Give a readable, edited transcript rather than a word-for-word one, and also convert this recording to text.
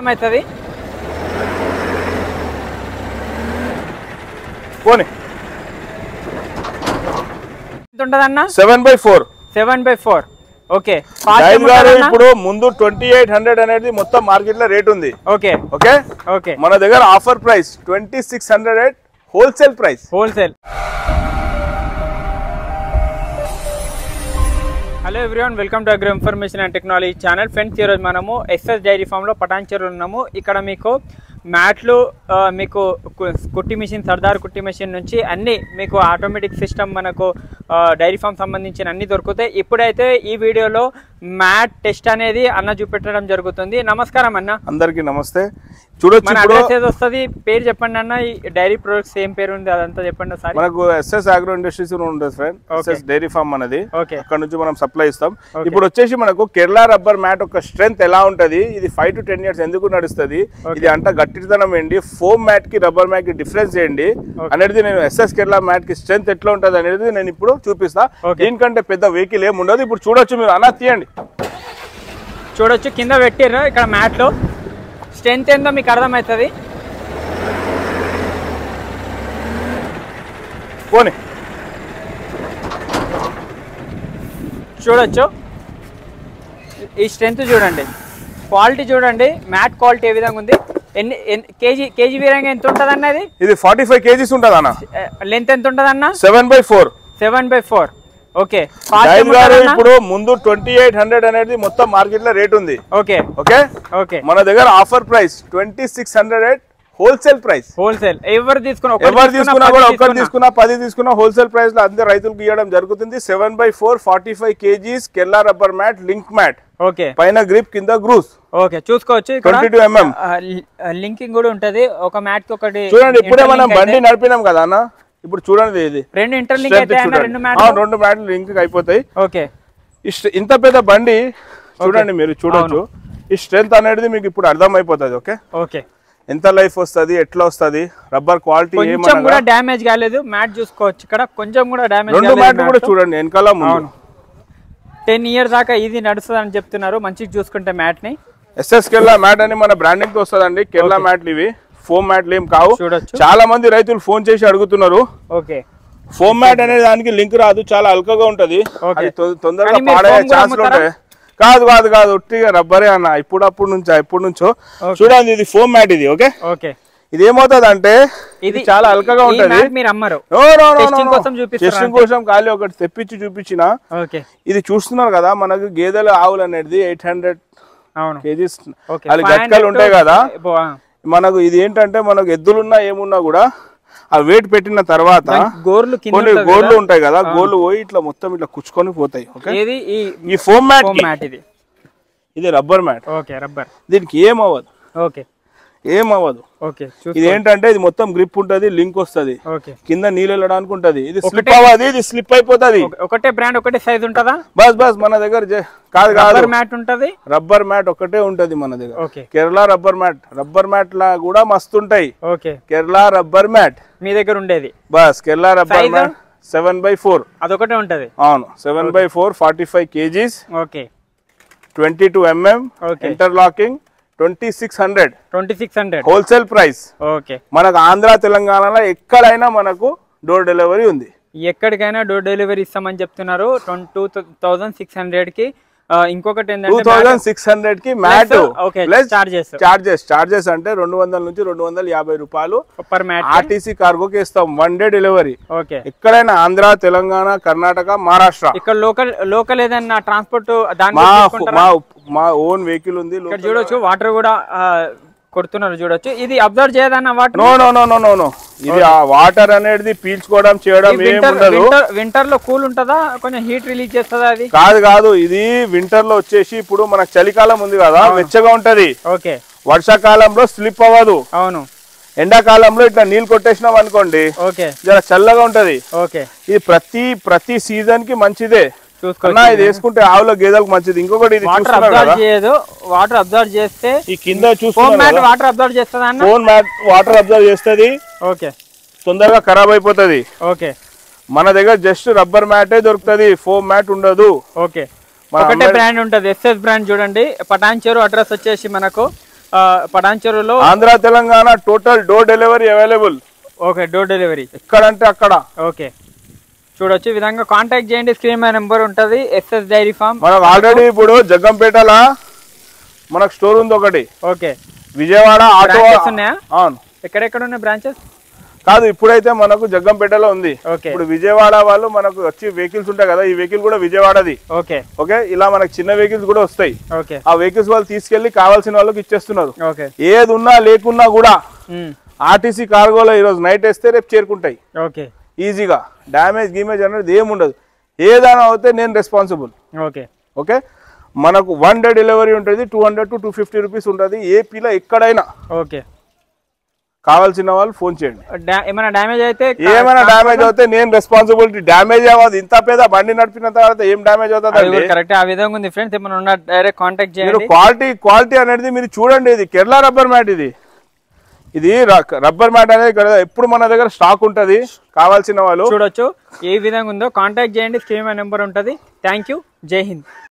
అవుతుంది పోనీ ఎంత ఉంటదన్న 7/4 7/4 ఓకే ఇప్పుడు ముందు 2800 అనేది మొత్తం మార్కెట్ లో రేట్ ఉంది ఓకే ఓకే ఓకే మన దగ్గర offer price 2600 wholesale price wholesale hello everyone welcome to agro information and technology channel friends ఈరోజు మనము ఎస్ఎస్ డైరీ ఫామ్లో పటాన్చెరు ఉన్నాము ఇక్కడ మీకు మ్యాట్లు మీకు కుట్టి మిషన్ సర్దార్ కుట్టి మిషన్ నుంచి అన్నీ మీకు ఆటోమేటిక్ సిస్టమ్ మనకు డైరీ ఫామ్ సంబంధించిన అన్ని దొరుకుతాయి ఇప్పుడైతే ఈ వీడియోలో మ్యాట్ టెస్ట్ అనేది అన్న చూపెట్టడం జరుగుతుంది నమస్కారం అన్న అందరికీ నమస్తే చూడొచ్చు అడ్రస్ ఏది వస్తుంది పేరు చెప్పండి అన్న ఈ డైరీ ప్రొడక్ట్స్ ఏం పేరు ఉంది అదంతా చెప్పండి సార్ మనకు ఎస్ఎస్ అగ్రో ఇండస్ట్రీస్ ఉంటుంది ఫ్రెండ్ ఎస్ఎస్ డైరీ ఫామ్ అనేది అక్కడ నుంచి మనం సప్లై ఇస్తాం ఇప్పుడు వచ్చేసి మనకు కేరళ రబ్బర్ మ్యాట్ ఒక స్ట్రెంగ్త్ ఎలా ఉంటది ఇది 5 to 10 years ఎందుకు నడుస్తుంది ఇది అంట గట్టితనం ఏంటి ఫోమ్ మ్యాట్ కి రబ్బర్ మ్యాట్ కి డిఫరెన్స్ ఏంటి అనేది నేను ఎస్ఎస్ కేరళ మ్యాట్ కి స్ట్రెంగ్త్ ఎట్లా ఉంటది అనేది నేను ఇప్పుడు చూపిస్తా దీనికంటే పెద్ద వెహికల్ ఏమి ఉండదు ఇప్పుడు చూడొచ్చు మీరు అలా తీయండి చూడొచ్చు కింద పెట్టారు ఇక్కడ మ్యాట్ లో స్ట్రెంత్ ఏందో మీకు అర్థమవుతుంది పోనీ చూడొచ్చు ఈ స్ట్రెంత్ చూడండి క్వాలిటీ చూడండి మ్యాట్ క్వాలిటీ ఏ విధంగా ఉంది కేజీ వీరంగా ఎంత ఉంటుంది అన్నది ఇది 45 kgs ఉంటుంది అన్న లెంత్ ఎంత ఉంటుంది అన్న 7/4 ఓకే ఇప్పుడు ముందు 2800 అనేది మొత్తం మార్కెట్ లో రేట్ ఉంది ఓకే ఓకే ఓకే మన దగ్గర offer price 2600 wholesale price wholesale ఎవరు తీసుకున్నా కూడా ఒక్కటి తీసుకున్నా 10 తీసుకున్నా హోల్సేల్ ప్రైస్ లో అందరు రైతులకు ఇవ్వడం జరుగుతుంది 7/4 45 kgs Kerala rubber mat link mat okay పైన గ్రిప్ కింద గ్రూస్ ఓకే చూసుకోవచ్చు 22 mm లింకింగ్ కూడా ఉంటది ఒక మ్యాట్ కి ఒకటి చూడండి ఇప్పుడే మనం బండి నడిపినాం కదా అన్న ఇప్పుడు చూడండి ఇది రెండు ఇంటర్లింక్ అయితే రెండు మ్యాట్లు లింక్ అయిపోతాయి ఓకే ఇంత పెద్ద బండి చూడండి మీరు చూడొచ్చు ఈ స్ట్రెంత్ అనేది మీకు ఇప్పుడు అర్థం అయిపోతుంది ఓకే ఓకే ఎంత లైఫ్ వస్తుంది ఎట్లా వస్తుంది రబ్బర్ క్వాలిటీ కొంచెం కూడా డ్యామేజ్ కాలేదు మ్యాట్ చూసుకోవచ్చు ఇక్కడ కొంచెం కూడా డ్యామేజ్ రెండు మ్యాట్ కూడా చూడండి వెనకాల 10 years దాకా ఇది నడుస్తుంది అని చెప్తున్నారు మంచిగా చూసుకుంటే మ్యాట్ ని ఎస్ఎస్ కేరళ మ్యాట్ అని మన బ్రాండింగ్ తో వస్తుందండి కేరళ మ్యాట్లు ఇవి ఫోమ్ మ్యాట్లు ఏం కావు చాలా మంది రైతులు ఫోన్ చేసి అడుగుతున్నారు ఓకే ఫోమ్ మ్యాట్ అనే దానికి లింక్ రాదు చాలా అల్కగా ఉంటది తొందరగా పాడయ్యే ఛాన్సులు ఉంటాయి కాదు కాదు కాదు ఒట్టిగా రబ్బరే అన్న ఇప్పుడు నుంచో చూడండి ఇది ఫోమ్ మ్యాట్ ఇది ఓకే ఓకే ఇది ఏమవుతుంది అంటే ఇది చాలా అల్కగా ఉంటది టెస్టింగ్ కోసం ఖాళీ ఒకటి తెప్పించి చూపించిన ఇది చూస్తున్నారు కదా మనకు గేదెల ఆవులు అనేది 800 kgs అది గట్కలు ఉంటాయి కదా మనకు ఇది ఏంటంటే మనకు ఎద్దులున్నా ఏమున్నా కూడా ఆ వెయిట్ పెట్టిన తర్వాత కొన్ని గోర్లు ఉంటాయి కదా గోర్లు పోయి ఇట్లా మొత్తం ఇట్లా కుచ్చుకొని పోతాయి ఈ ఫోమ్ మ్యాట్ ఇది రబ్బర్ మ్యాట్ దీనికి ఏమవ్వదు ఇది ఏంటంటే ఇది మొత్తం గ్రిప్ ఉంటది లింక్ వస్తది కింద నీళ్ళు వెళ్ళడానికి ఉంటది ఇది స్లిప్ అవ్వదు ఇది స్లిప్ అయిపోతుంది ఒకటే బ్రాండ్ ఒకటే సైజ్ ఉంటదా బస్ మన దగ్గర కాదు మ్యాట్ ఉంటది రబ్బర్ మ్యాట్ ఒకటే ఉంటది మన దగ్గర కేరళ రబ్బర్ మ్యాట్ లా కూడా మస్తు ఉంటాయి కేరళ రబ్బర్ మ్యాట్ మీ దగ్గర ఉండేది బస్ కేరళ రబ్బర్ మ్యాట్ 7/4 అదొకటే ఉంటది అవును 7/4 45 kgs okay 22 mm interlocking 2600 wholesale price okay మనకు ఆంధ్ర తెలంగాణలో ఎక్కడైనా మనకు డోర్ డెలివరీ ఉంది ఎక్కడికైనా డోర్ డెలివరీ ఇస్తామని చెప్తున్నారు 2600 కి ఇంకొకటి ఏంటంటే 2600 కి మ్యాట్ చార్జెస్ అంటే 200 నుంచి 250 రూపాయలు పర్ మ్యాట్ ఆర్టీసీ కార్గోకి ఇస్తాం 1 day డెలివరీ ఓకే ఎక్కడైనా ఆంధ్ర తెలంగాణ కర్ణాటక మహారాష్ట్ర ఇక్కడ లోకల్ ఏదైనా ట్రాన్స్పోర్ట్ మా ఓన్ వెహికల్ ఉంది ఇక్కడ చూడొచ్చు వాటర్ కూడా కొడుతున్నారు చూడొచ్చు ఇది అబ్జర్వ్ చేయదన్న వాటర్ నో ఇది ఆ వాటర్ అనేది పీల్చుకోవడం చేయడం వింటర్ లో కూల్ ఉంటదా కొంచెం హీట్ రిలీజ్ చేస్తుందా అది కాదు ఇది వింటర్ లో వచ్చేసి ఇప్పుడు మనకు చలికాలం ఉంది కదా వెచ్చగా ఉంటది ఓకే వర్షాకాలంలో స్లిప్ అవ్వదు అవును ఎండాకాలంలో ఇట్లా నీళ్ళు కొట్టేసినాం అనుకోండి ఓకే జర చల్లగా ఉంటది ఓకే ఇది ప్రతి సీజన్ కి మంచిదే ఇది వేసుకుంటే ఆవుల గేదెలకు మంచిది ఇంకొకటి వాటర్ అబ్జర్వ్ చేస్తే ఈ కింద చూస్తున్నారు వాటర్ అబ్జర్వ్ చేస్తుంది ఫోన్ మ్యాట్ వాటర్ అబ్జర్వ్ చేస్తుంది ఓకే తొందరగా ఖరాబ్ అయిపోతుంది ఓకే మన దగ్గర జస్ట్ రబ్బర్ మ్యాటే దొరుకుతుంది ఫోమ్ మ్యాట్ ఉండదు ఓకే ఒకటే బ్రాండ్ ఉంటది ఎస్ఎస్ బ్రాండ్ చూడండి పటాన్చెరు అడ్రస్ వచ్చేసి మనకు పటాన్చెరులో Andhra Telangana total door delivery available. Okay, door delivery ఎక్కడంటే అక్కడ. ఓకే, చూడొచ్చు ఈ విధంగా కాంటాక్ట్ చేయండి. స్క్రీన్ మీద నెంబర్ ఉంటుంది. SS dairy farm. మనకు ఆల్రెడీ ఇప్పుడు జగ్గంపేటలో మనకు స్టోర్ ఉంది ఒకటి. ఓకే, విజయవాడ ఆటో ఉన్నాయా? అవును. ఎక్కడెక్కడ ఉన్నాయి బ్రాంచెస్? కాదు, ఇప్పుడైతే మనకు జగ్గంపేటలో ఉంది. ఓకే, ఇప్పుడు విజయవాడ వాళ్ళు మనకు వచ్చి వెహికల్స్ ఉంటాయి కదా, ఈ వెహికల్ కూడా విజయవాడది. ఓకే ఓకే, ఇలా మనకు చిన్న వెహికల్స్ కూడా వస్తాయి. ఓకే, ఆ వెహికల్స్ వాళ్ళు తీసుకెళ్లి కావాల్సిన వాళ్ళకి ఇచ్చేస్తున్నారు. ఓకే, ఏది ఉన్నా లేకున్నా కూడా ఆర్టీసీ కార్గోలో ఈరోజు నైట్ వేస్తే రేపు చేరుకుంటాయి. ఓకే, ఈజీగా. డ్యామేజ్ గీమేజ్ అనేది ఏముండదు. ఏదైనా అవుతే నేను రెస్పాన్సిబుల్. ఓకే, ఓకే, మనకు 1 డే డెలివరీ ఉంటుంది. 200 to 250 రూపీస్ ఉంటుంది ఏపీలో ఎక్కడైనా. ఓకే, కావాల్సిన వాళ్ళు ఫోన్ చేయండి. ఏమైనా డ్యామేజ్ అయితే నేను రెస్పాన్సిబిలిటీ. డ్యామేజ్ అవ్వదు. ఇంత పేద బండి నడిపిన తర్వాత ఏం డ్యామేజ్ అవుతుంది? కరెక్ట్, ఆ విధంగా ఉంది ఫ్రెండ్స్. ఏమైనా డైరెక్ట్ కాంటాక్ట్ చేయండి. క్వాలిటీ అనేది మీరు చూడండి. ఇది కేరళ రబ్బర్ మ్యాట్. ఇది రబ్బర్ మ్యాట్ అనేది ఎప్పుడు మన దగ్గర స్టాక్ ఉంటది. కావాల్సిన వాళ్ళు చూడొచ్చు ఏ విధంగా ఉందో. కాంటాక్ట్ చేయండి. స్క్రీన్ మీద నెంబర్ ఉంటుంది. Thank you. జై హింద్.